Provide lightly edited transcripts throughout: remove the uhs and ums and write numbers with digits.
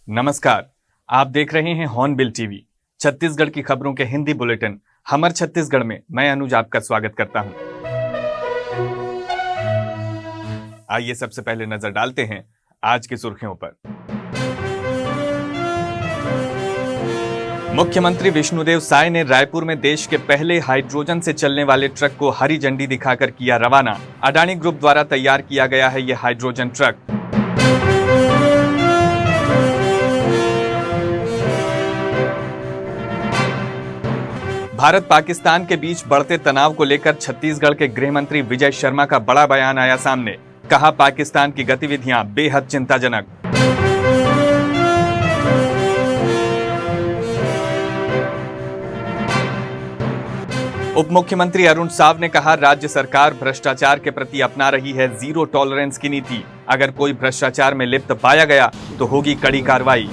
नमस्कार। आप देख रहे हैं हॉर्नबिल टीवी। छत्तीसगढ़ की खबरों के हिंदी बुलेटिन हमर छत्तीसगढ़ में मैं अनुज आपका स्वागत करता हूं। आइए सबसे पहले नजर डालते हैं आज की सुर्खियों पर। मुख्यमंत्री विष्णुदेव साय ने रायपुर में देश के पहले हाइड्रोजन से चलने वाले ट्रक को हरी झंडी दिखाकर किया रवाना। अडानी ग्रुप द्वारा तैयार किया गया है यह हाइड्रोजन ट्रक। भारत पाकिस्तान के बीच बढ़ते तनाव को लेकर छत्तीसगढ़ के गृह मंत्री विजय शर्मा का बड़ा बयान आया सामने। कहा, पाकिस्तान की गतिविधियां बेहद चिंताजनक। उप मुख्यमंत्री अरुण साव ने कहा, राज्य सरकार भ्रष्टाचार के प्रति अपना रही है जीरो टॉलरेंस की नीति। अगर कोई भ्रष्टाचार में लिप्त पाया गया तो होगी कड़ी कार्रवाई।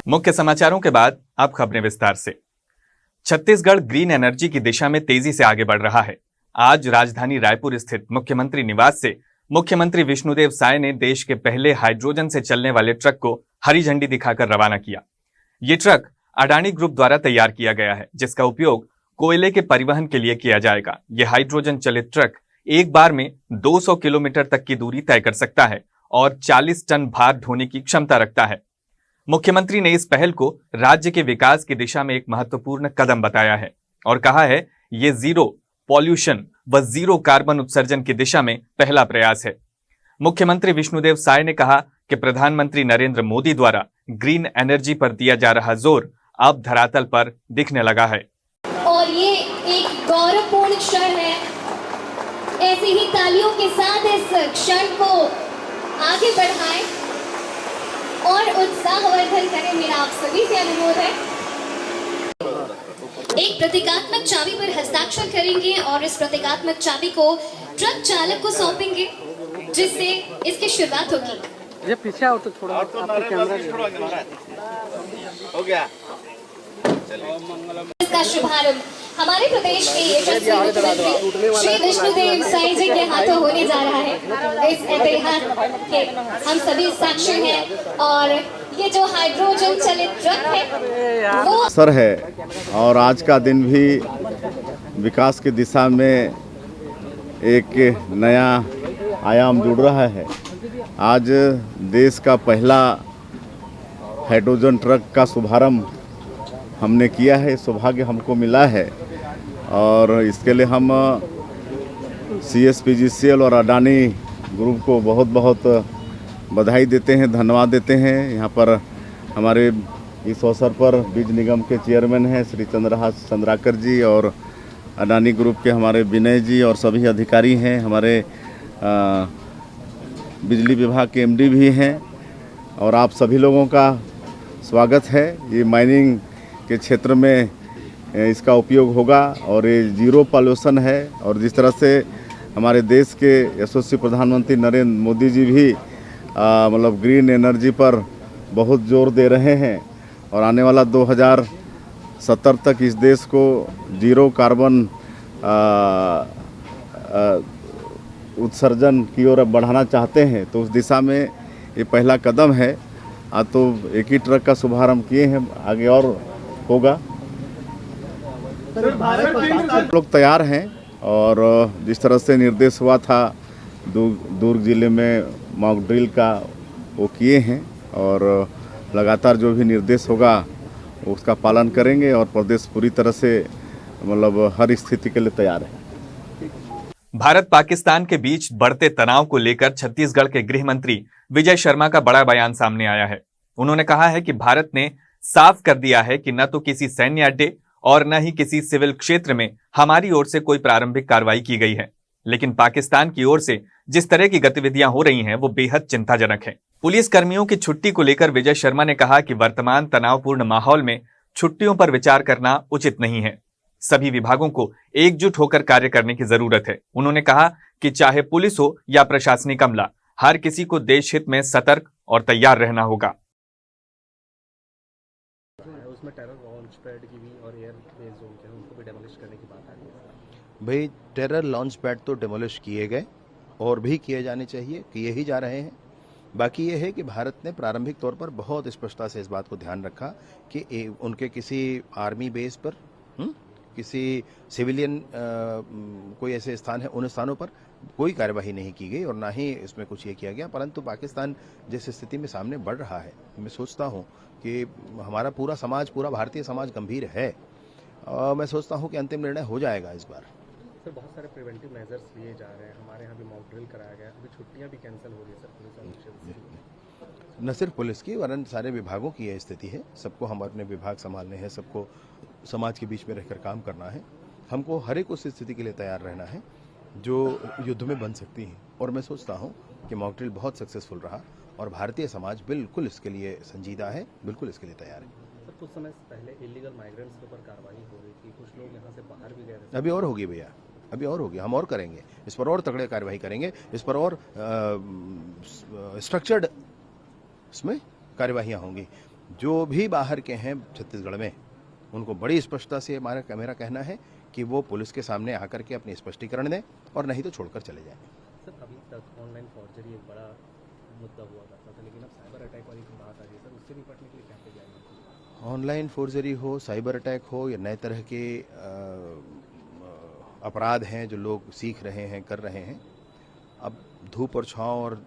मुख्य समाचारों के बाद अब खबरें विस्तार से। छत्तीसगढ़ ग्रीन एनर्जी की दिशा में तेजी से आगे बढ़ रहा है। आज राजधानी रायपुर स्थित मुख्यमंत्री निवास से मुख्यमंत्री विष्णुदेव साय ने देश के पहले हाइड्रोजन से चलने वाले ट्रक को हरी झंडी दिखाकर रवाना किया। ये ट्रक अडानी ग्रुप द्वारा तैयार किया गया है, जिसका उपयोग कोयले के परिवहन के लिए किया जाएगा। यह हाइड्रोजन चलित ट्रक एक बार में 200 किलोमीटर तक की दूरी तय कर सकता है और 40 टन भार ढोने की क्षमता रखता है। मुख्यमंत्री ने इस पहल को राज्य के विकास की दिशा में एक महत्वपूर्ण कदम बताया है और कहा है, ये जीरो पॉल्यूशन व जीरो कार्बन उत्सर्जन की दिशा में पहला प्रयास है। मुख्यमंत्री विष्णुदेव साय ने कहा कि प्रधानमंत्री नरेंद्र मोदी द्वारा ग्रीन एनर्जी पर दिया जा रहा जोर अब धरातल पर दिखने लगा है और ये एक गौरवपूर्ण क्षण है। ऐसी ही तालियों के साथ इस क्षण को आगे बढ़ाएं और उत्साहवर्धन करें, मेरा आप सभी से अनुरोध है। एक प्रतीकात्मक चाबी पर हस्ताक्षर करेंगे और इस प्रतीकात्मक चाबी को ट्रक चालक को सौंपेंगे, जिससे इसकी शुरुआत होगी। ये पीछे आओ तो थोड़ा आपका कैमरा हो गया। इसका शुभारंभ हमारे प्रदेश के यशस्वी मुख्यमंत्री श्री विष्णुदेव साय जी के हाथों होने जा रहा है। इस इतिहास के हम सभी साक्षी हैं और ये जो हाइड्रोजन चलित ट्रक है वो अवसर है और आज का दिन भी विकास की दिशा में एक नया आयाम जुड़ रहा है। आज देश का पहला हाइड्रोजन ट्रक का शुभारंभ हमने किया है। सौभाग्य हमको मिला है और इसके लिए हम CSPGCL और अडानी ग्रुप को बहुत बहुत बधाई देते हैं, धन्यवाद देते हैं। यहाँ पर हमारे इस अवसर पर बीज निगम के चेयरमैन हैं श्री चंद्रहास चंद्राकर जी और अडानी ग्रुप के हमारे विनय जी और सभी अधिकारी हैं। हमारे बिजली विभाग के MD भी हैं और आप सभी लोगों का स्वागत है। ये माइनिंग के क्षेत्र में इसका उपयोग होगा और ये जीरो पॉल्यूशन है और जिस तरह से हमारे देश के यशस्वी प्रधानमंत्री नरेंद्र मोदी जी भी मतलब ग्रीन एनर्जी पर बहुत जोर दे रहे हैं और आने वाला 2070 तक इस देश को जीरो कार्बन उत्सर्जन की ओर बढ़ाना चाहते हैं। तो उस दिशा में ये पहला कदम है। तो एक ही ट्रक का शुभारंभ किए हैं, आगे और होगा। लोग तैयार हैं और जिस तरह से निर्देश हुआ था दुर्ग जिले में मॉक ड्रिल का वो किए हैं और लगातार जो भी निर्देश होगा उसका पालन करेंगे और प्रदेश पूरी तरह से मतलब हर स्थिति के लिए तैयार है। भारत पाकिस्तान के बीच बढ़ते तनाव को लेकर छत्तीसगढ़ के गृह मंत्री विजय शर्मा का बड़ा बयान सामने आया है। उन्होंने कहा है कि भारत ने साफ कर दिया है कि न तो किसी सैन्य अड्डे और न ही किसी सिविल क्षेत्र में हमारी ओर से कोई प्रारंभिक कार्रवाई की गई है, लेकिन पाकिस्तान की ओर से जिस तरह की गतिविधियां हो रही हैं वो बेहद चिंताजनक है। पुलिस कर्मियों की छुट्टी को लेकर विजय शर्मा ने कहा कि वर्तमान तनावपूर्ण माहौल में छुट्टियों पर विचार करना उचित नहीं है। सभी विभागों को एकजुट होकर कार्य करने की जरूरत है। उन्होंने कहा कि चाहे पुलिस हो या प्रशासनिक अमला, हर किसी को देश हित में सतर्क और तैयार रहना होगा। उसमें टेरर लॉन्च पैड की भी और एयर बेस जोन के उनको भी डेमोलिश करने की बात आ रही है। भाई टेरर लॉन्च पैड तो डिमोलिश किए गए और भी किए जाने चाहिए, किए ही जा रहे हैं। बाकी ये है कि भारत ने प्रारंभिक तौर पर बहुत स्पष्टता से इस बात को ध्यान रखा कि उनके किसी आर्मी बेस पर किसी सिविलियन कोई ऐसे स्थान है, उन स्थानों पर कोई कार्यवाही नहीं की गई और ना ही इसमें कुछ ये किया गया। परंतु पाकिस्तान जिस स्थिति में सामने बढ़ रहा है, मैं सोचता हूँ कि हमारा पूरा समाज, पूरा भारतीय समाज गंभीर है। मैं सोचता हूँ कि अंतिम निर्णय हो जाएगा इस बार। सर बहुत सारे प्रिवेंटिव मेजर्स लिए जा रहे हैं, हमारे यहाँ भी मॉक ड्रिल कराया गया, अभी छुट्टियाँ भी कैंसिल हो रही है सर पुलिस ऑफिशियल्स। न सिर्फ पुलिस की वरन सारे विभागों की यह स्थिति है। सबको हम अपने विभाग संभालने हैं, सबको समाज के बीच में रहकर काम करना है। हमको हर एक उस स्थिति के लिए तैयार रहना है जो युद्ध में बन सकती है। और मैं सोचता हूँ कि मॉक ड्रिल बहुत सक्सेसफुल रहा और भारतीय समाज बिल्कुल इसके लिए संजीदा है, बिल्कुल इसके लिए तैयार है। सर कुछ समय पहले इलीगल माइग्रेंट्स के ऊपर कार्रवाई हो रही थी, कुछ लोग यहाँ से बाहर भी गए थे। अभी और होगी भैया, अभी और होगी, हम और करेंगे, इस पर और तगड़े कार्रवाई करेंगे, इस पर और स्ट्रक्चर्ड इसमें कार्यवाहियाँ होंगी। जो भी बाहर के हैं छत्तीसगढ़ में, उनको बड़ी स्पष्टता से मेरा कहना है कि वो पुलिस के सामने आकर के अपनी स्पष्टीकरण दें और नहीं तो छोड़कर चले जाएं। सर अभी तक ऑनलाइन फॉर्जरी एक बड़ा मुद्दा हुआ करता था, लेकिन अब साइबर अटैक वाली बात आ रही है सर, उससे निपटने के लिए क्या किया जाएगा? ऑनलाइन फोर्जरी हो, साइबर अटैक हो या नए तरह के अपराध हैं जो लोग सीख रहे हैं, कर रहे हैं, अब धूप और छाँव और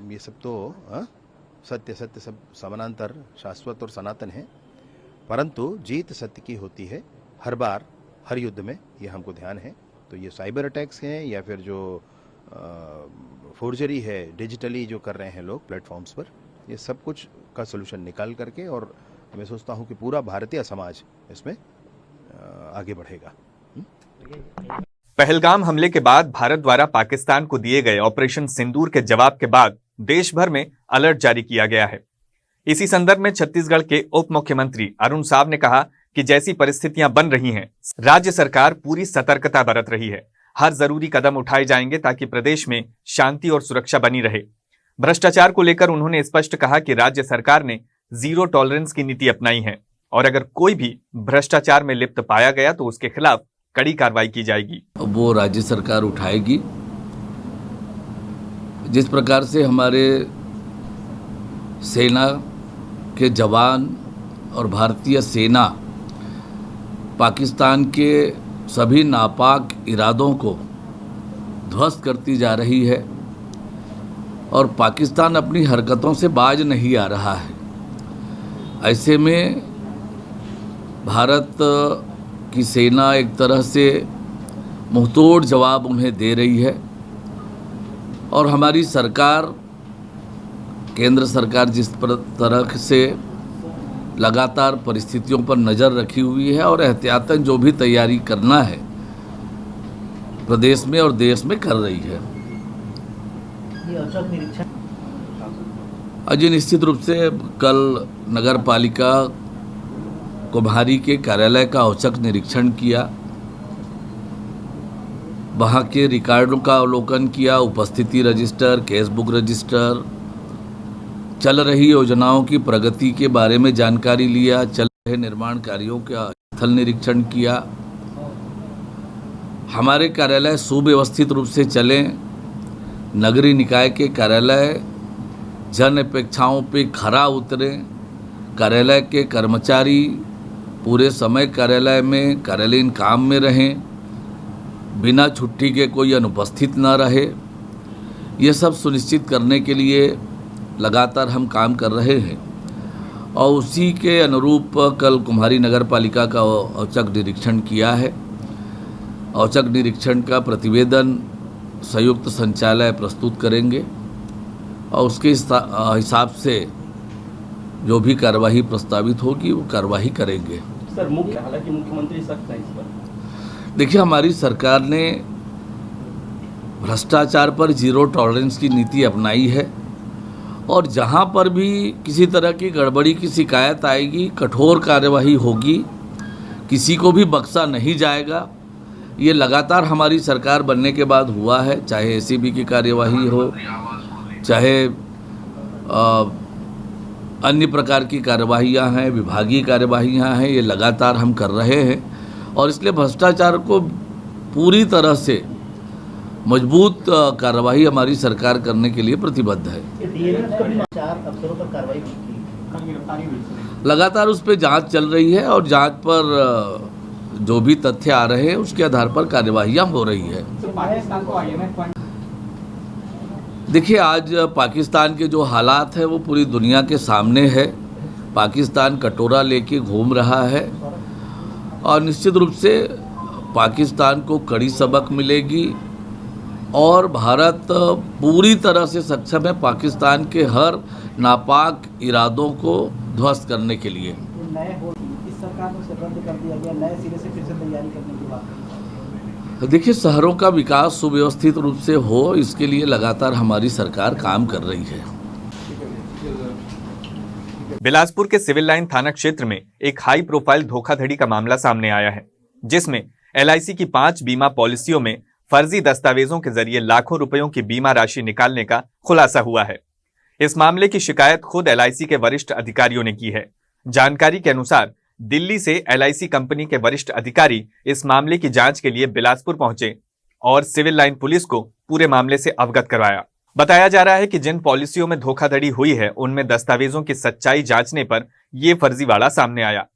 ये सब तो सत्य सब समानांतर, शाश्वत और सनातन है। परंतु जीत सत्य की होती है हर बार, हर युद्ध में, ये हमको ध्यान है। तो ये साइबर अटैक्स हैं या फिर जो फोर्जरी है डिजिटली जो कर रहे हैं लोग प्लेटफॉर्म्स पर, ये सब कुछ का सोल्यूशन निकाल करके, और मैं सोचता हूँ कि पूरा भारतीय समाज इसमें आगे बढ़ेगा। पहलगाम हमले के बाद भारत द्वारा पाकिस्तान को दिए गए ऑपरेशन सिंदूर के जवाब के बाद देश भर में अलर्ट जारी किया गया है। इसी संदर्भ में छत्तीसगढ़ के उप मुख्यमंत्री अरुण साव ने कहा कि जैसी परिस्थितियां बन रही हैं, राज्य सरकार पूरी सतर्कता बरत रही है। हर जरूरी कदम उठाए जाएंगे ताकि प्रदेश में शांति और सुरक्षा बनी रहे। भ्रष्टाचार को लेकर उन्होंने स्पष्ट कहा कि राज्य सरकार ने जीरो टॉलरेंस की नीति अपनाई है और अगर कोई भी भ्रष्टाचार में लिप्त पाया गया तो उसके खिलाफ कड़ी कार्रवाई की जाएगी। वो राज्य सरकार उठाएगी। जिस प्रकार से हमारे सेना के जवान और भारतीय सेना पाकिस्तान के सभी नापाक इरादों को ध्वस्त करती जा रही है और पाकिस्तान अपनी हरकतों से बाज नहीं आ रहा है, ऐसे में भारत की सेना एक तरह से मुंहतोड़ जवाब उन्हें दे रही है और हमारी सरकार, केंद्र सरकार जिस तरह से लगातार परिस्थितियों पर नज़र रखी हुई है और एहतियातन जो भी तैयारी करना है प्रदेश में और देश में कर रही है। अजय निश्चित रूप से कल नगर पालिका कुम्हारी के कार्यालय का औचक निरीक्षण किया, वहाँ के रिकॉर्डों का अवलोकन किया, उपस्थिति रजिस्टर, केस बुक रजिस्टर, चल रही योजनाओं की प्रगति के बारे में जानकारी लिया, चल रहे निर्माण कार्यों का स्थल निरीक्षण किया। हमारे कार्यालय सुव्यवस्थित रूप से चलें, नगरीय निकाय के कार्यालय जन अपेक्षाओं पे खरा उतरें, कार्यालय के कर्मचारी पूरे समय कार्यालय में कार्यालयीन काम में रहें, बिना छुट्टी के कोई अनुपस्थित न रहे। ये सब सुनिश्चित करने के लिए लगातार हम काम कर रहे हैं और उसी के अनुरूप कल कुम्हारी नगर पालिका का औचक निरीक्षण किया है। औचक निरीक्षण का प्रतिवेदन संयुक्त संचालय प्रस्तुत करेंगे और उसके हिसाब से जो भी कार्यवाही प्रस्तावित होगी वो कार्यवाही करेंगे। सर हालांकि मुख्यमंत्री सख्त है इस पर। देखिए, हमारी सरकार ने भ्रष्टाचार पर जीरो टॉलरेंस की नीति अपनाई है और जहां पर भी किसी तरह की गड़बड़ी की शिकायत आएगी कठोर कार्यवाही होगी, किसी को भी बख्शा नहीं जाएगा। ये लगातार हमारी सरकार बनने के बाद हुआ है, चाहे एसीबी की कार्यवाही हो, चाहे अन्य प्रकार की कार्यवाहियाँ हैं, विभागीय कार्यवाहियाँ हैं, ये लगातार हम कर रहे हैं और इसलिए भ्रष्टाचार को पूरी तरह से मजबूत कार्रवाई हमारी सरकार करने के लिए प्रतिबद्ध है। लगातार उस पर जांच चल रही है और जांच पर जो भी तथ्य आ रहे हैं उसके आधार पर कार्यवाहियां हो रही है। देखिए, आज पाकिस्तान के जो हालात है वो पूरी दुनिया के सामने है। पाकिस्तान कटोरा लेके घूम रहा है और निश्चित रूप से पाकिस्तान को कड़ी सबक मिलेगी और भारत पूरी तरह से सक्षम है पाकिस्तान के हर नापाक इरादों को ध्वस्त करने के लिए। इस सरकार ने रद्द कर दिया गया, नए सिरे से फिर से तैयारी करने की बात। देखिए, शहरों का विकास सुव्यवस्थित रूप से हो, इसके लिए लगातार हमारी सरकार काम कर रही है। बिलासपुर के सिविल लाइन थाना क्षेत्र में एक हाई प्रोफाइल धोखाधड़ी का मामला सामने आया है, जिसमें LIC की 5 बीमा पॉलिसियों में फर्जी दस्तावेजों के जरिए लाखों रुपयों की बीमा राशि निकालने का खुलासा हुआ है। इस मामले की शिकायत खुद LIC के वरिष्ठ अधिकारियों ने की है। जानकारी के अनुसार दिल्ली से LIC कंपनी के वरिष्ठ अधिकारी इस मामले की जांच के लिए बिलासपुर पहुंचे और सिविल लाइन पुलिस को पूरे मामले से अवगत करवाया। बताया जा रहा है कि जिन पॉलिसियों में धोखाधड़ी हुई है उनमें दस्तावेजों की सच्चाई जांचने पर यह फर्जीवाड़ा सामने आया।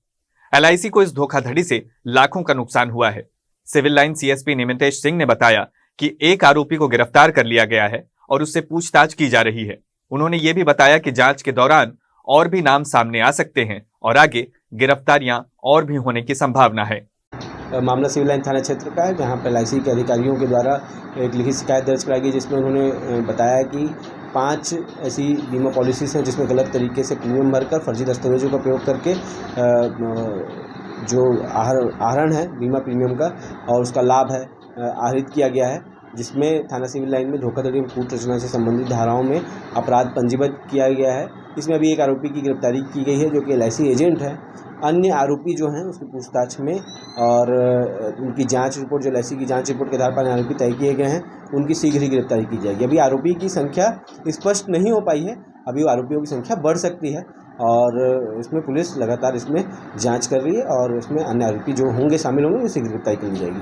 LIC को इस धोखाधड़ी से लाखों का नुकसान हुआ है। Civil line CSP Nimitesh Singh ने बताया कि एक आरोपी को गिरफ्तार कर लिया गया है और उससे पूछताछ की जा रही है। उन्होंने ये भी बताया कि जांच के दौरान और भी नाम सामने आ सकते हैं और आगे गिरफ्तारियां और भी होने की संभावना है। मामला सिविल लाइन थाना क्षेत्र का है, जहां पर LIC के अधिकारियों के द्वारा एक लिखित शिकायत दर्ज कराई गई, जिसमें उन्होंने बताया कि 5 ऐसी बीमा पॉलिसीज़ हैं जिसमें गलत तरीके से प्रीमियम भरकर फर्जी दस्तावेजों का प्रयोग करके जो आहरण है बीमा प्रीमियम का और उसका लाभ है आहरित किया गया है, जिसमें थाना सिविल लाइन में धोखाधड़ी और कूट रचना से संबंधित धाराओं में अपराध पंजीबद्ध किया गया है। इसमें अभी एक आरोपी की गिरफ्तारी की गई है जो कि LIC एजेंट है। अन्य आरोपी जो हैं उसकी पूछताछ में और उनकी जांच रिपोर्ट, जो LIC की जांच रिपोर्ट के आधार पर आरोपी तय किए गए हैं, उनकी शीघ्र ही गिरफ्तारी की जाएगी। अभी आरोपी की संख्या स्पष्ट नहीं हो पाई है, अभी आरोपियों की संख्या बढ़ सकती है और इसमें पुलिस लगातार इसमें जांच कर रही है और इसमें अन्य आरोपी जो होंगे शामिल होंगे उनकी गिरफ्तारी कर ली जाएगी।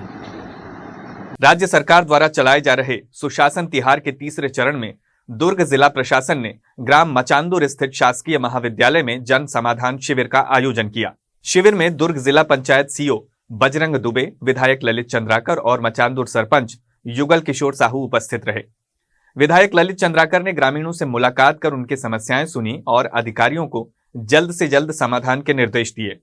राज्य सरकार द्वारा चलाए जा रहे सुशासन तिहार के तीसरे चरण में दुर्ग जिला प्रशासन ने ग्राम मचांदुर स्थित शासकीय महाविद्यालय में जन समाधान शिविर का आयोजन किया। शिविर में दुर्ग जिला पंचायत CO बजरंग दुबे, विधायक ललित चंद्राकर और मचांदुर सरपंच युगल किशोर साहू उपस्थित रहे। विधायक ललित चंद्राकर ने ग्रामीणों से मुलाकात कर उनकी समस्याएं सुनी और अधिकारियों को जल्द से जल्द समाधान के निर्देश दिए।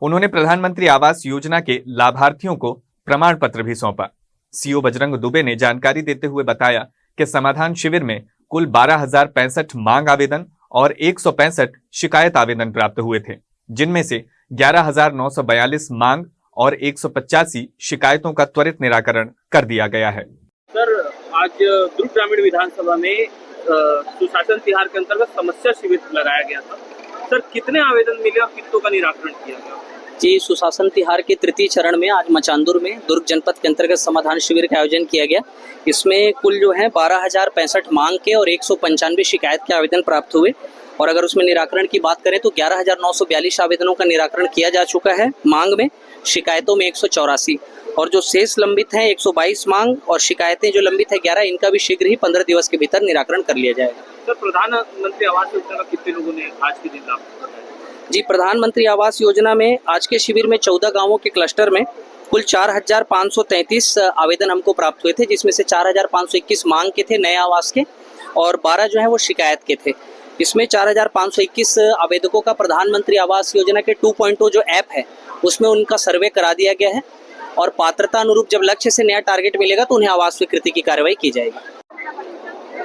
उन्होंने प्रधानमंत्री आवास योजना के लाभार्थियों को प्रमाण पत्र भी सौंपा। CO बजरंग दुबे ने जानकारी देते हुए बताया कि समाधान शिविर में कुल 12,065 मांग आवेदन और 165 शिकायत आवेदन प्राप्त हुए थे, जिनमें से 11,942 मांग और 185 शिकायतों का त्वरित निराकरण कर दिया गया है। सर, आज दुर्ग ग्रामीण विधानसभा में सुशासन तिहार के अंतर्गत समस्या शिविर लगाया गया था। सर, कितने आवेदन मिले और कितनों का निराकरण किया गया? जी, सुशासन तिहार के तृतीय चरण में आज मचांदुर में दुर्ग जनपद के अंतर्गत समाधान शिविर का आयोजन किया गया। इसमें कुल जो है 12,065 मांग के और 195 शिकायत के आवेदन प्राप्त हुए और अगर उसमें निराकरण की बात करें तो 11,942 आवेदनों का निराकरण किया जा चुका है मांग में, शिकायतों में 184 और जो शेष लंबित हैं 122 मांग और शिकायतें जो लंबित है 11, इनका भी शीघ्र ही 15 दिवस के भीतर निराकरण कर लिया जाएगा। सर, प्रधानमंत्री आवास योजना का कितने लोगों ने आज के दिन लाभ उठाया? जी, प्रधानमंत्री आवास योजना में आज के शिविर में 14 गांवों के क्लस्टर में कुल 4,533 आवेदन हमको प्राप्त हुए थे, जिसमें से 4,521 मांग के थे नए आवास के और 12 जो है वो शिकायत के थे। इसमें 4,521 आवेदकों का प्रधानमंत्री आवास योजना के 2.0 जो ऐप है उसमें उनका सर्वे करा दिया गया है और पात्रता अनुरूप जब लक्ष्य से नया टारगेट मिलेगा तो उन्हें आवास स्वीकृति की कार्रवाई की जाएगी।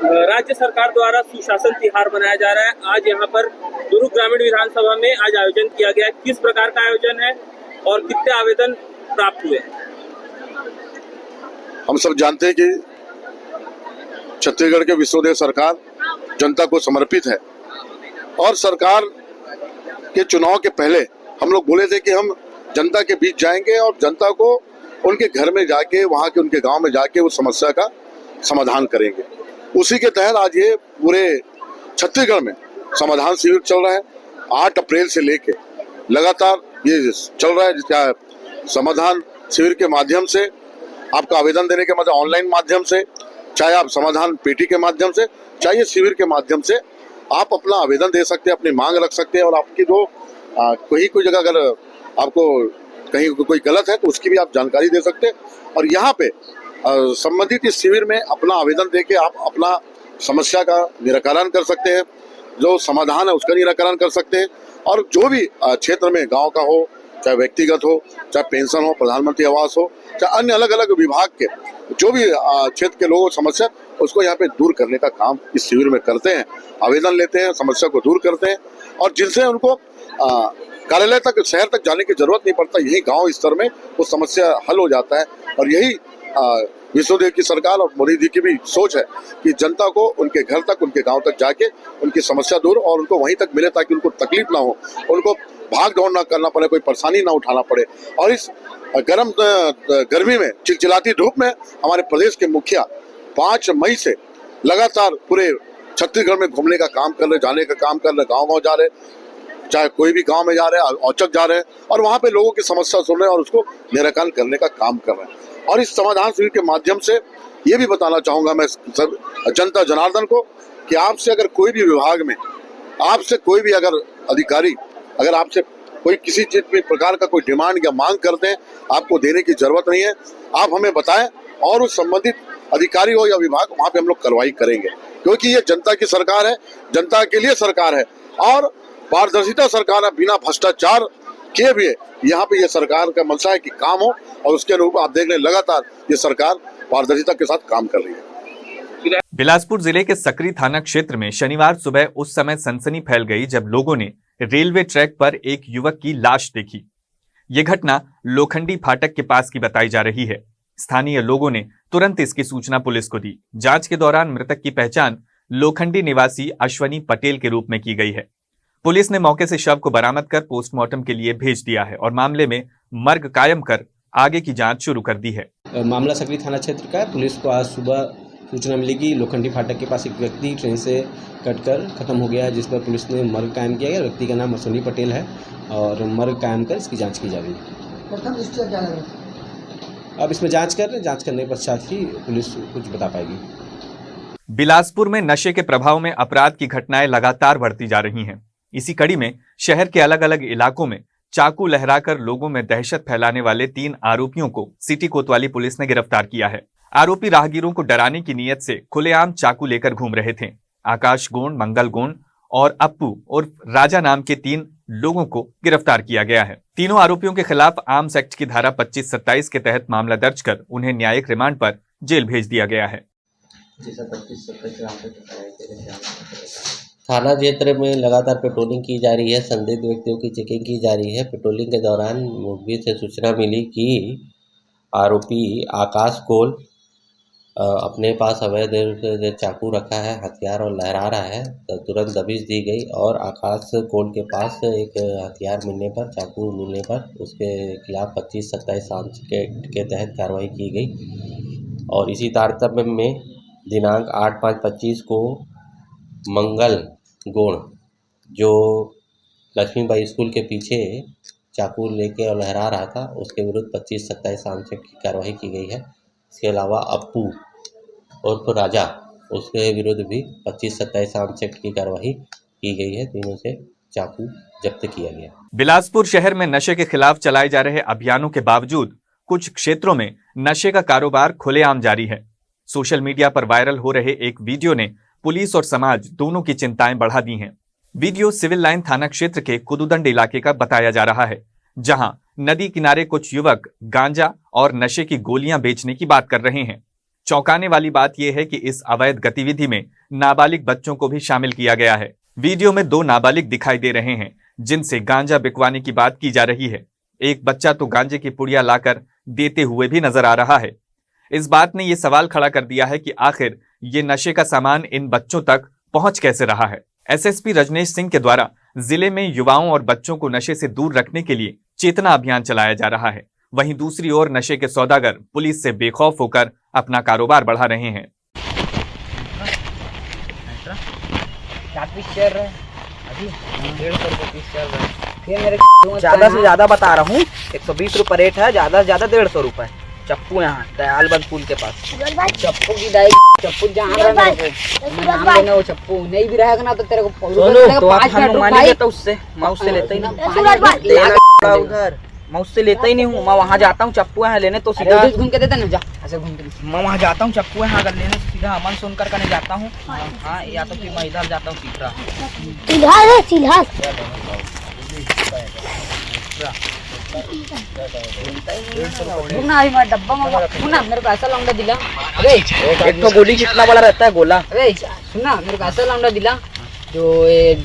राज्य सरकार द्वारा सुशासन तिहार मनाया जा रहा है। आज यहाँ पर दुर्ग ग्रामीण विधानसभा में आज आयोजन किया गया है। किस प्रकार का आयोजन है और कितने आवेदन प्राप्त हुए? हम सब जानते हैं कि छत्तीसगढ़ के विश्वदेव सरकार जनता को समर्पित है और सरकार के चुनाव के पहले हम लोग बोले थे कि हम जनता के बीच जाएंगे और जनता को उनके घर में जाके, वहाँ के उनके गांव में जाके उस समस्या का समाधान करेंगे। उसी के तहत आज ये पूरे छत्तीसगढ़ में समाधान शिविर चल रहा है। 8 अप्रैल से लेके लगातार ये चल रहा है, जिसका समाधान शिविर के माध्यम से आपका आवेदन देने के मतलब ऑनलाइन माध्यम से, चाहे आप समाधान पेटी के माध्यम से, चाहे शिविर के माध्यम से आप अपना आवेदन दे सकते हैं, अपनी मांग रख सकते हैं और आपकी जो कोई जगह अगर आपको कहीं कोई गलत है तो उसकी भी आप जानकारी दे सकते हैं। और यहाँ पे संबंधित इस शिविर में अपना आवेदन देके आप अपना समस्या का निराकरण कर सकते हैं, जो समाधान है उसका निराकरण कर सकते हैं। और जो भी क्षेत्र में गांव का हो, चाहे व्यक्तिगत हो, चाहे पेंशन हो, प्रधानमंत्री आवास हो, चाहे अन्य अलग अलग विभाग के जो भी क्षेत्र के लोगों की समस्या उसको यहाँ पे दूर करने का काम इस शिविर में करते हैं। आवेदन लेते हैं, समस्या को दूर करते हैं और जिनसे उनको कार्यालय तक, शहर तक जाने की जरूरत नहीं पड़ता, यही गांव स्तर में वो समस्या हल हो जाता है। और यही विष्णुदेव की सरकार और मोदी जी की भी सोच है कि जनता को उनके घर तक, उनके गांव तक जाके उनकी समस्या दूर और उनको वहीं तक मिले ताकि उनको तकलीफ ना हो, उनको भाग दौड़ ना करना पड़े, कोई परेशानी ना उठाना पड़े। और इस गर्मी में, चिलचिलाती धूप में हमारे प्रदेश के मुखिया 5 मई से लगातार पूरे छत्तीसगढ़ में घूमने का काम कर रहे, जाने का काम कर रहे, गाँव जा रहे, चाहे कोई भी गांव में जा रहे हैं, औचक जा रहे हैं और वहाँ पे लोगों की समस्या सुन रहे हैं और उसको निराकरण करने का काम कर रहे हैं। और इस समाधान शिविर के माध्यम से ये भी बताना चाहूँगा मैं सब जनता जनार्दन को कि आपसे अगर कोई भी विभाग में, आपसे कोई भी अगर अधिकारी अगर आपसे कोई किसी चीज भी प्रकार का कोई डिमांड या मांग करते हैं, आपको देने की जरूरत नहीं है, आप हमें बताएं और उस संबंधित अधिकारी हो या विभाग, वहाँ पे हम लोग कार्रवाई करेंगे। क्योंकि ये जनता की सरकार है, जनता के लिए सरकार है और पारदर्शिता सरकार है, बिना भ्रष्टाचार किए भी यहाँ पे ये सरकार का मंशा है कि काम हो और उसके अनुरूप आप देख रहे हैं लगातार ये सरकार पारदर्शिता के साथ काम कर रही है। बिलासपुर जिले के सकरी थाना क्षेत्र में शनिवार सुबह उस समय सनसनी फैल गई जब लोगों ने रेलवे ट्रैक पर एक युवक की लाश देखी। ये घटना लोखंडी फाटक के पास की बताई जा रही है। स्थानीय लोगों ने तुरंत इसकी सूचना पुलिस को दी। जांच के दौरान मृतक की पहचान लोखंडी निवासी अश्वनी पटेल के रूप में की गई है। पुलिस ने मौके से शव को बरामद कर पोस्टमार्टम के लिए भेज दिया है और मामले में मर्ग कायम कर आगे की जांच शुरू कर दी है। मामला सकरी थाना क्षेत्र का है। पुलिस को आज सुबह सूचना मिली कि लोखंडी फाटक के पास एक व्यक्ति ट्रेन से कटकर खत्म हो गया है, जिस पर पुलिस ने मर्ग कायम किया है। व्यक्ति का नाम अश्वनी पटेल है और मर्ग कायम कर इसकी जांच की जा रही है। अब इसमें जांच कर रहे हैं, जांच करने के पश्चात ही पुलिस कुछ बता पाएगी। बिलासपुर में नशे के प्रभाव में अपराध की घटनाएं लगातार बढ़ती जा रही हैं। इसी कड़ी में शहर के अलग अलग इलाकों में चाकू लहराकर लोगों में दहशत फैलाने वाले 3 आरोपियों को सिटी कोतवाली पुलिस ने गिरफ्तार किया है। आरोपी राहगीरों को डराने की नीयत से खुलेआम चाकू लेकर घूम रहे थे। आकाश गोंड, मंगल गोंड और अप्पू और राजा नाम के 3 लोगों को गिरफ्तार किया गया है। तीनों आरोपियों के खिलाफ आर्म्स एक्ट की धारा 25-27 के तहत मामला दर्ज कर उन्हें न्यायिक रिमांड पर जेल भेज दिया गया है। थाना क्षेत्र में लगातार पेट्रोलिंग की जा रही है। संदिग्ध व्यक्तियों की चेकिंग की जा रही है। पेट्रोलिंग के दौरान मुखबिर से सूचना मिली कि आरोपी आकाश कोल अपने पास अवैध चाकू रखा है, हथियार और लहरा रहा है। तो तुरंत दबिश दी गई और आकाश कोल के पास एक हथियार मिलने पर, चाकू मिलने पर उसके खिलाफ 25-27 आर्म्स के तहत कार्रवाई की गई। और इसी तारतम्य में दिनांक 8/5/25 को मंगल गोण, जो लक्ष्मीबाई स्कूल के पीछे चाकू लेके और लहरा रहा था, उसके विरुद्ध 25-27 आर्म्स की कार्रवाई की गई है। इसके अलावा अप्पू उर्फ राजा, उसके विरुद्ध भी 25-27 आर्म्स की कार्रवाई की गई है। तीनों से चाकू जब्त किया गया। बिलासपुर शहर में नशे के खिलाफ चलाए जा रहे अभियानों के बावजूद कुछ क्षेत्रों में नशे का कारोबार खुलेआम जारी है। सोशल मीडिया पर वायरल हो रहे एक वीडियो ने पुलिस और समाज दोनों की चिंताएं बढ़ा दी हैं। वीडियो सिविल लाइन थाना क्षेत्र के कुदुदंड इलाके का बताया जा रहा है, जहां नदी किनारे कुछ युवक गांजा और नशे की गोलियां बेचने की बात कर रहे हैं। चौंकाने वाली बात यह है कि इस अवैध गतिविधि में नाबालिग बच्चों को भी शामिल किया गया है। वीडियो में 2 नाबालिग दिखाई दे रहे हैं जिनसे गांजा बिकवाने की बात की जा रही है। एक बच्चा तो गांजे की पुड़िया लाकर देते हुए भी नजर आ रहा है। इस बात ने यह सवाल खड़ा कर दिया है कि आखिर ये नशे का सामान इन बच्चों तक पहुंच कैसे रहा है। एसएसपी रजनेश सिंह के द्वारा जिले में युवाओं और बच्चों को नशे से दूर रखने के लिए चेतना अभियान चलाया जा रहा है। वहीं दूसरी ओर नशे के सौदागर पुलिस से बेखौफ होकर अपना कारोबार बढ़ा रहे हैं। ज्यादा से ज्यादा बता रहा हूँ, 120 रुपये रेट है, ज्यादा से ज्यादा 150 रुपये। चप्पू यहाँ दयालबंद पुल के पास। चप्पू की दाई चप्पू जहाँ रहा मेरे को नाम लेना वो चप्पू नहीं भी रहेगा ना तो तेरे को तो आप हनुमानी तो उससे मैं उससे लेता ही नहीं उधर मैं उससे लेता ही नहीं हूँ। मैं वहाँ जाता हूँ चप्पू यहाँ लेने तो सीधा घूम के देता ना जा ऐसे घूम के मैं वहाँ जाता हूँ चप्पू यहाँ अगर लेने तो सीधा अमन सुनकर करने जाता हूँ। हाँ या तो फिर मैं इधर जाता हूँ सीधा मैं डब्बा सुना मेरे को ऐसा लौंडा दिला। अरे एक तो गोली कितना बड़ा रहता है गोला। अरे सुना मेरे को ऐसा लौंडा दिला जो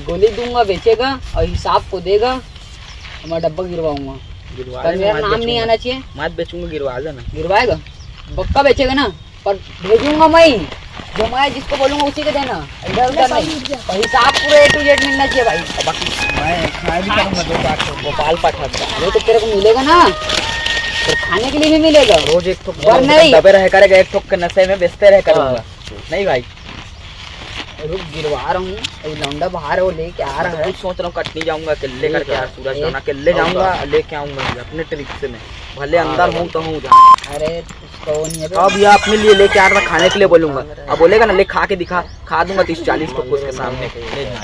गोली दूंगा बेचेगा और हिसाब को देगा मैं डब्बा गिरवाऊंगा। मेरा नाम नहीं आना चाहिए। मैं बेचूंगा गिरवा देना गिरवाएगा पक्का बेचेगा ना पर भेजूंगा मैं जो मैं जिसको बोलूंगा उसी को देना इधर उधर नहीं और हिसाब पूरा A to Z मिलना चाहिए भाई। बाकी मैं खाया भी करूंगा 2 बार गोपाल पाठक वो तो तेरे को मिलेगा ना तो खाने के लिए भी मिलेगा रोज एक ठोक नहीं दबे रह करेगा एक ठोक के नशे में बेचते रह करूंगा नहीं भाई। रुक गिरवा रहा हूँ अभी लौंडा बाहर वो लेके आ रहा है। सोच रहा हूँ कटनी जाऊंगा किले करके यार सूरज जाना किले जाऊंगा लेके आऊंगा अपने ट्रिक्स में भले अंदर हूँ तो हूँ जहाँ। अरे अब ये अपने लिए लेके आ रहा खाने के लिए बोलूंगा अब बोलेगा ना ले खा के दिखा खा दूंगा 30-40 ठोक उसके सामने ले जा।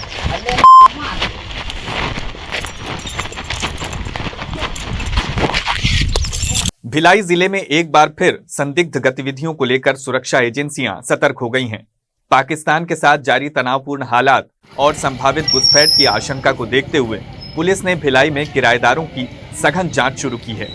भिलाई जिले में एक बार फिर संदिग्ध गतिविधियों को लेकर सुरक्षा एजेंसियां सतर्क हो गई हैं। पाकिस्तान के साथ जारी तनावपूर्ण हालात और संभावित घुसपैठ की आशंका को देखते हुए पुलिस ने भिलाई में किराएदारों की सघन जांच शुरू की है।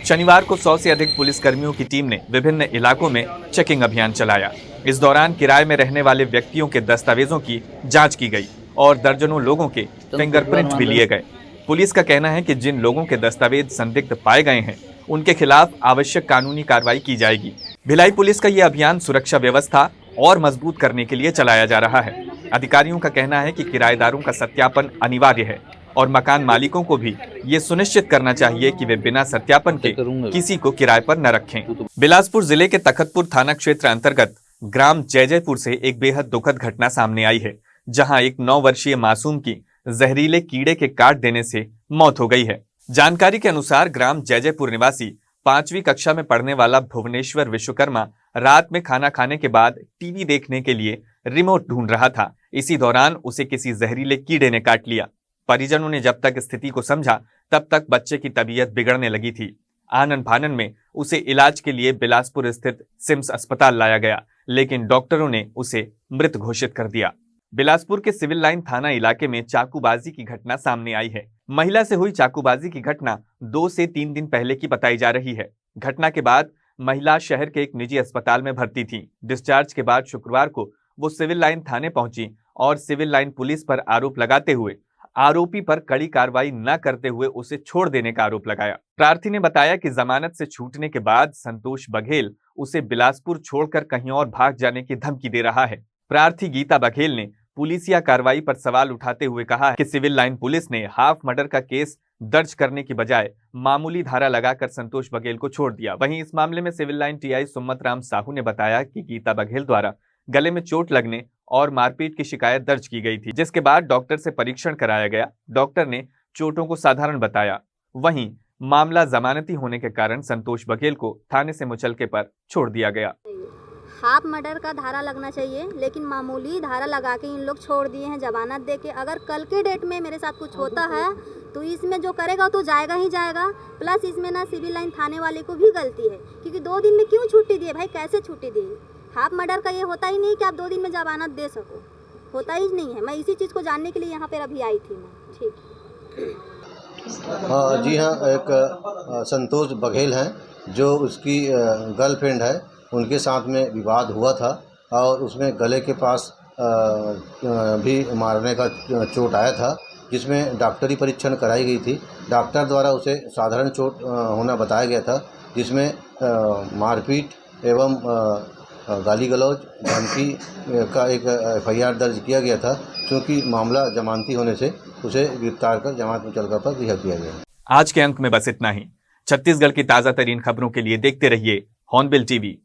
शनिवार को 100 से अधिक पुलिसकर्मियों की टीम ने विभिन्न इलाकों में चेकिंग अभियान चलाया। इस दौरान किराए में रहने वाले व्यक्तियों के दस्तावेजों की जांच की गई और दर्जनों लोगों के फिंगरप्रिंट भी लिए गए। पुलिस का कहना है कि जिन लोगों के दस्तावेज संदिग्ध पाए गए हैं उनके खिलाफ आवश्यक कानूनी कार्रवाई की जाएगी। भिलाई पुलिस का यह अभियान सुरक्षा व्यवस्था और मजबूत करने के लिए चलाया जा रहा है। अधिकारियों का कहना है कि किराएदारों का सत्यापन अनिवार्य है और मकान मालिकों को भी ये सुनिश्चित करना चाहिए कि वे बिना सत्यापन के किसी को किराए पर न रखें। बिलासपुर जिले के तखतपुर थाना क्षेत्र अंतर्गत ग्राम जयजयपुर से एक बेहद दुखद घटना सामने आई है, जहां एक 9 वर्षीय मासूम की जहरीले कीड़े के काट देने से मौत हो गई है। जानकारी के अनुसार ग्राम जयजयपुर निवासी 5वीं कक्षा में पढ़ने वाला भुवनेश्वर विश्वकर्मा रात में खाना खाने के बाद टीवी देखने के लिए रिमोट ढूंढ रहा था। इसी दौरान उसे किसी जहरीले कीड़े ने काट लिया। परिजनों ने जब तक स्थिति को समझा तब तक बच्चे की तबीयत बिगड़ने लगी थी। आनन फानन में उसे इलाज के लिए बिलासपुर स्थित सिम्स अस्पताल लाया गया, लेकिन डॉक्टरों ने उसे मृत घोषित कर दिया। बिलासपुर के सिविल लाइन थाना इलाके में चाकूबाजी की घटना सामने आई है। महिला से हुई चाकूबाजी की घटना 2 से 3 दिन पहले की बताई जा रही है। घटना के बाद महिला शहर के एक निजी अस्पताल में भर्ती थी। डिस्चार्ज के बाद शुक्रवार को वो सिविल लाइन थाने पहुंची और सिविल लाइन पुलिस पर आरोप लगाते हुए आरोपी पर कड़ी कार्रवाई न करते हुए उसे छोड़ देने का आरोप लगाया। प्रार्थी ने बताया कि जमानत से छूटने के बाद संतोष बघेल उसे बिलासपुर छोड़कर कहीं और भाग जाने की धमकी दे रहा है। प्रार्थी गीता बघेल ने पुलिसिया कार्रवाई पर सवाल उठाते हुए कहा कि सिविल लाइन पुलिस ने हाफ मर्डर का केस दर्ज करने की बजाय मामूली धारा लगाकर संतोष बघेल को छोड़ दिया। वहीं इस मामले में civil line TI Sumat Ram Sahu ने बताया कि गीता बघेल द्वारा गले में चोट लगने और मारपीट की शिकायत दर्ज की गई थी, जिसके बाद डॉक्टर से परीक्षण कराया गया। डॉक्टर ने चोटों को साधारण बताया। वहीं मामला जमानती होने के कारण संतोष बघेल को थाने से मुचलके पर छोड़ दिया गया। हाफ मर्डर का धारा लगना चाहिए, लेकिन मामूली धारा लगा के इन लोग छोड़ दिए हैं जमानत दे के। अगर कल के डेट में मेरे साथ कुछ होता है तो इसमें जो करेगा तो जाएगा ही जाएगा। प्लस इसमें ना सिविल लाइन थाने वाले को भी गलती है, क्योंकि 2 दिन में क्यों छुट्टी दिए भाई, कैसे छुट्टी दी? हाफ मर्डर का ये होता ही नहीं कि आप 2 दिन में जमानत दे सको, होता ही नहीं है। मैं इसी चीज़ को जानने के लिए यहाँ पर अभी आई थी मैं। ठीक जी हाँ, एक संतोष बघेल हैं जो उसकी गर्लफ्रेंड है, उनके साथ में विवाद हुआ था और उसमें गले के पास भी मारने का चोट आया था, जिसमें डॉक्टरी परीक्षण कराई गई थी। डॉक्टर द्वारा उसे साधारण चोट होना बताया गया था, जिसमें मारपीट एवं गाली गलौज धमकी का एक FIR दर्ज किया गया था। क्योंकि मामला जमानती होने से उसे गिरफ्तार कर जमानत मुचलका पर रिहा किया गया। आज के अंक में बस इतना ही। छत्तीसगढ़ की ताजा तरीन खबरों के लिए देखते रहिए हॉर्नबिल टीवी।